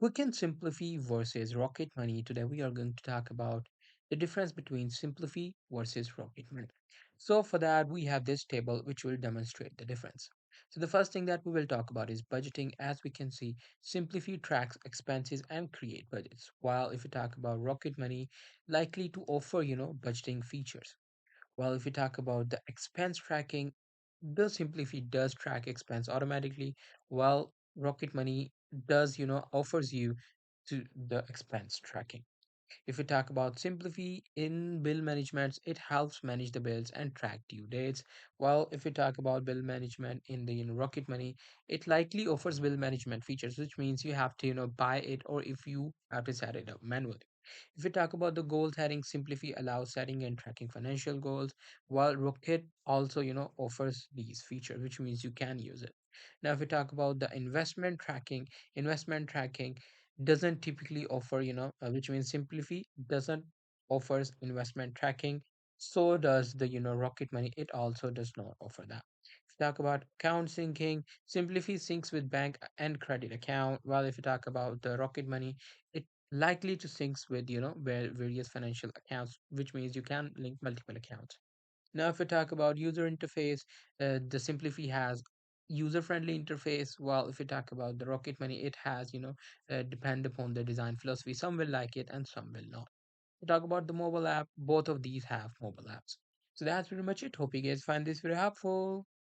Quicken Simplifi versus Rocket Money. Today we are going to talk about the difference between Simplifi versus Rocket Money. So for that we have this table which will demonstrate the difference. So the first thing that we will talk about is budgeting. As we can see, Simplifi tracks expenses and create budgets. While if we talk about Rocket Money, likely to offer, budgeting features. Well, if we talk about the expense tracking, the Simplify does track expense automatically, while Rocket Money does, offers you to the expense tracking. If we talk about Simplify in bill management, it helps manage the bills and track due dates. While if we talk about bill management in the Rocket Money, it likely offers bill management features, which means you have to buy it, or if you have to set it up manually. If we talk about the goal setting, Simplify allows setting and tracking financial goals, while Rocket also offers these features, which means you can use it. Now, if we talk about the investment tracking doesn't typically offer, which means Simplify doesn't offers investment tracking. So does the Rocket Money. It also does not offer that. If you talk about account syncing, Simplify syncs with bank and credit account. While if you talk about the Rocket Money, it likely to syncs with where various financial accounts, which means you can link multiple accounts. Now, if we talk about user interface, the Simplify has user-friendly interface. While if we talk about the Rocket Money, it has depend upon the design philosophy. Some will like it and some will not. We talk about the mobile app. Both of these have mobile apps. So that's pretty much it. Hope you guys find this very helpful.